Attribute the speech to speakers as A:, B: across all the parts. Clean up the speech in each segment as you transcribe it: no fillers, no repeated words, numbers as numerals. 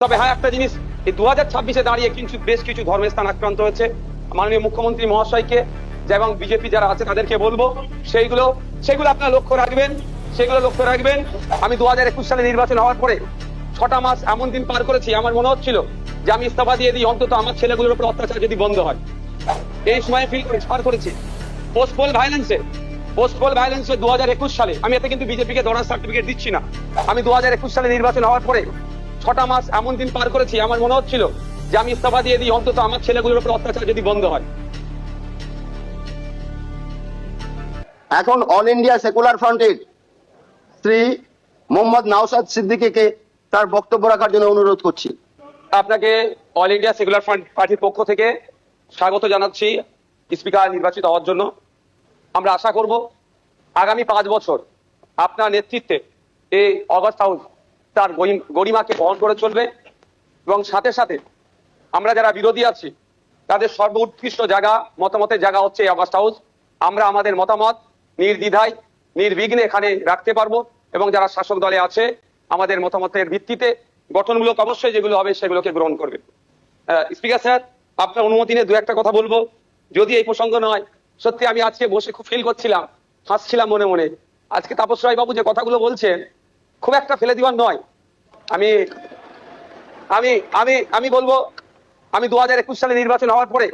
A: তবে হ্যাঁ, একটা জিনিস, এই 2026-এ দাঁড়িয়ে কিন্তু বেশ কিছু ধর্মের স্থান আক্রান্ত হয়েছে। মাননীয় মুখ্যমন্ত্রী মহাশয়কে এবং বিজেপি যারা আছে তাদেরকে বলবো সেগুলো আপনারা লক্ষ্য রাখবেন। আমি 2021 সালে নির্বাচন হওয়ার পরে 6টা মাস এমন দিন পার করেছি, আমার মনে হচ্ছিল যে আমি ইস্তফা দিয়ে দিই, অন্তত আমার ছেলেগুলোর উপর অত্যাচার যদি বন্ধ হয়। এই সময় পার করেছি পোস্টপোল ভায়োলেন্সে 2021 সালে। আমি এতে কিন্তু বিজেপিকে দৌড়ার সার্টিফিকেট দিচ্ছি না। আমি 2021 সালে নির্বাচন হওয়ার পরে 6টা মাস এমন দিন পার করেছি, আমার মনে হচ্ছিল যে আমি ইস্তফা দিয়ে দিই, অন্তত আমার ছেলেগুলোর উপর অত্যাচার যদি বন্ধ হয়।
B: এখন অল ইন্ডিয়া সেকুলার ফ্রন্টের শ্রী মোহাম্মদ নওশাদ সিদ্দিকীকে তার বক্তব্য রাখার জন্য অনুরোধ করছি।
A: আপনাকে অল ইন্ডিয়া সেকুলার ফ্রন্ট পার্টির পক্ষ থেকে স্বাগত জানাচ্ছি স্পিকার নির্বাচিত হওয়ার জন্য। আমরা আশা করব আগামী 5 বছর আপনার নেতৃত্বে এই অগাস্ট হাউস তার গরিমাকে বহন করে চলবে, এবং সাথে সাথে আমরা যারা বিরোধী আছি তাদের সর্বোৎকৃষ্ট মতামতের জায়গা হচ্ছে এই অগাস্ট হাউস। আমরা আমাদের মতামত নির্দ্বিধায় নির্বিঘ্নে এখানে রাখতে পারবো, এবং যারা শাসক দলে আছে আমাদের মতামতের ভিত্তিতে গঠনমূলক অবশ্যই যেগুলো হবে সেগুলোকে গ্রহণ করবে। স্পিকার স্যার, আপনার অনুমতি নিয়ে 2-একটা কথা বলবো, যদি এই প্রসঙ্গ নয়। সত্যি আমি আজকে বসে খুব ফিল করছিলাম, হাসছিলাম মনে মনে। আজকে তাপস রায় বাবু যে কথাগুলো বলছেন খুব একটা ফেলে দিওয়ার নয়। আমি আমি আমি আমি বলবো, আমি 2021 সালে নির্বাচন হওয়ার পরে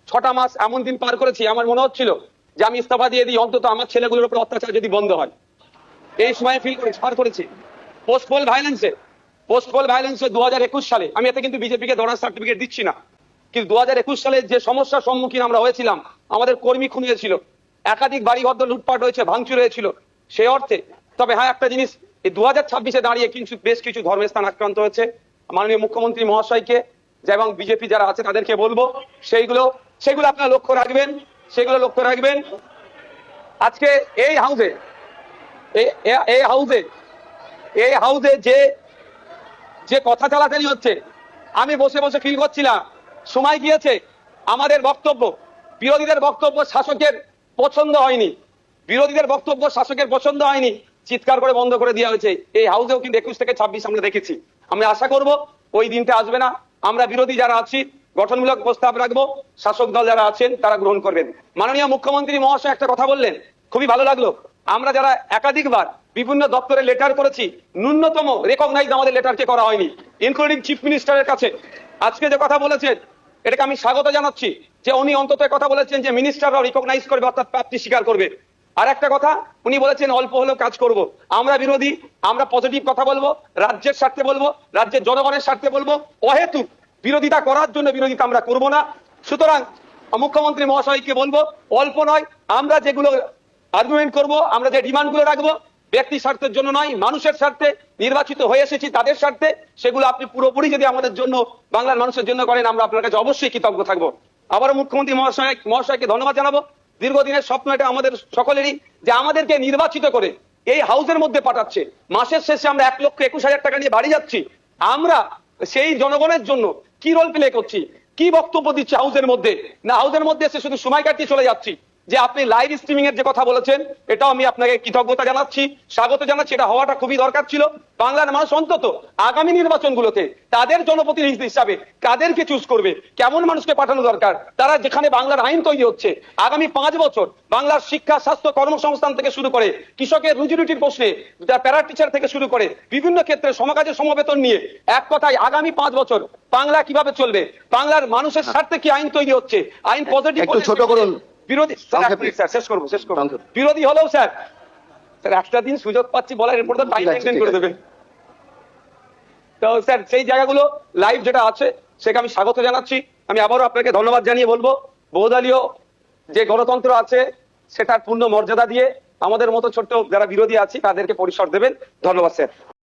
A: 6টা মাস এমন দিন পার করেছি, আমার মনে হচ্ছিল যে আমি ইস্তফা দিয়ে দিই, অন্তত আমার ছেলেগুলোর উপর অত্যাচার যদি বন্ধ হয়। এই সময় পার করেছি পোস্টপোল ভায়োলেন্সে 2021 সালে। আমি এতে কিন্তু বিজেপিকে দৌড়ার সার্টিফিকেট দিচ্ছি না, কিন্তু 2021 সালে যে সমস্যার সম্মুখীন আমরা হয়েছিলাম, আমাদের কর্মী খুন হয়েছিল, একাধিক বাড়িঘর লুটপাট হয়েছে, ভাঙচুর হয়েছিল সেই অর্থে। তবে হ্যাঁ, একটা জিনিস, এই 2026-এ দাঁড়িয়ে কিন্তু বেশ কিছু ধর্মের স্থান আক্রান্ত হয়েছে। মাননীয় মুখ্যমন্ত্রী মহাশয়কে এবং বিজেপি যারা আছে তাদেরকে বলবো সেগুলো আপনারা লক্ষ্য রাখবেন। আজকে এই হাউসে যে কথা চালাচালি হচ্ছে, আমি বসে বসে ফিল করছিলাম সময় গিয়েছে আমাদের বক্তব্য বিরোধীদের বক্তব্য শাসকের পছন্দ হয়নি, চিৎকার করে বন্ধ করে দেওয়া হয়েছে। এই হাউসেও কিন্তু 21 থেকে 26 আমরা দেখেছি। আমি আশা করব ওই দিনটা আসবে না। আমরা বিরোধী যারা আছি গঠনমূলক প্রস্তাব রাখবো, শাসক দল যারা আছেন তারা গ্রহণ করবেন। মাননীয় মুখ্যমন্ত্রী মহাশয় একটা কথা বললেন, খুবই ভালো লাগলো। আমরা যারা একাধিকবার বিভিন্ন দপ্তরে লেটার করেছি, ন্যূনতম রেকগনাইজ আমাদের লেটারকে করা হয়নি, ইনক্লুডিং চিফ মিনিস্টারের কাছে। আজকে যে কথা বলেছেন এটাকে আমি স্বাগত জানাচ্ছি, যে উনি অন্তত কথা বলেছেন যে মিনিস্টাররাও রিকগনাইজ করবে, অর্থাৎ প্রাপ্তি স্বীকার করবে। আর একটা কথা উনি বলেছেন, অল্প হলেও কাজ করব। আমরা বিরোধী, আমরা পজিটিভ কথা বলবো, রাজ্যের স্বার্থে বলবো, রাজ্যের জনগণের স্বার্থে বলবো। অহেতুক বিরোধিতা করার জন্য বিরোধিতা আমরা করব না। সুতরাং মুখ্যমন্ত্রী মহাশয়কে বলবো, অল্প নয়, আমরা যেগুলো আর্গুমেন্ট করব, আমরা যে ডিমান্ডগুলো রাখবো, ব্যক্তি স্বার্থের জন্য নয়, মানুষের স্বার্থে, নির্বাচিত হয়ে এসেছি তাদের স্বার্থে, সেগুলো আপনি পুরোপুরি যদি আমাদের জন্য, বাংলার মানুষের জন্য করেন, আমরা আপনার কাছে অবশ্যই কৃতজ্ঞ থাকবো। আবারও মুখ্যমন্ত্রী মহাশয়কে ধন্যবাদ জানাবো। দীর্ঘদিনের স্বপ্ন এটা আমাদের সকলেরই, যে আমাদেরকে নির্বাচিত করে এই হাউসের মধ্যে পাঠাচ্ছে। মাসের শেষে আমরা 1,21,000 টাকা নিয়ে বাড়ি যাচ্ছি। আমরা সেই জনগণের জন্য কি রোল প্লে করছি, কি বক্তব্য দিচ্ছি হাউসের মধ্যে? না, হাউসের মধ্যে এসে শুধু সময় কাটিয়ে চলে যাচ্ছি। যে আপনি লাইভ স্ট্রিমিং এর যে কথা বলেছেন, এটাও আমি আপনাকে কৃতজ্ঞতা জানাচ্ছি, স্বাগত জানাচ্ছি। এটা হওয়াটা খুবই দরকার ছিল। বাংলার মানুষ অন্তত আগামী নির্বাচনগুলোতে তাদের জনপ্রতিনিধি হিসাবে কাদেরকে চুজ করবে, কেমন মানুষকে পাঠানো দরকার, তারা যেখানে বাংলার আইন তৈরি হচ্ছে, আগামী 5 বছর বাংলার শিক্ষা, স্বাস্থ্য, কর্মসংস্থান থেকে শুরু করে কৃষকের রুজিরুটির প্রশ্নে, প্যারা টিচার থেকে শুরু করে বিভিন্ন ক্ষেত্রে সমকাজের সমবেতন নিয়ে, এক কথায় আগামী 5 বছর বাংলা কিভাবে চলবে, বাংলার মানুষের স্বার্থে কি আইন তৈরি হচ্ছে, আইন পজিটিভ।
B: একটু ছোট করুন।
A: বিরোধী শেষ করবো। বিরোধী হলেও স্যার একটা দিন সুযোগ পাচ্ছি বলার, এরপর তো টাইম এক্সটেন্ড করে দেবে। তো স্যার সেই জায়গাগুলো লাইভ যেটা আছে সেটা আমি স্বাগত জানাচ্ছি। আমি আবারও আপনাকে ধন্যবাদ জানিয়ে বলবো, বহুদলীয় যে গণতন্ত্র আছে সেটার পূর্ণ মর্যাদা দিয়ে আমাদের মতো ছোট্ট যারা বিরোধী আছি তাদেরকে পরিসর দেবেন। ধন্যবাদ স্যার।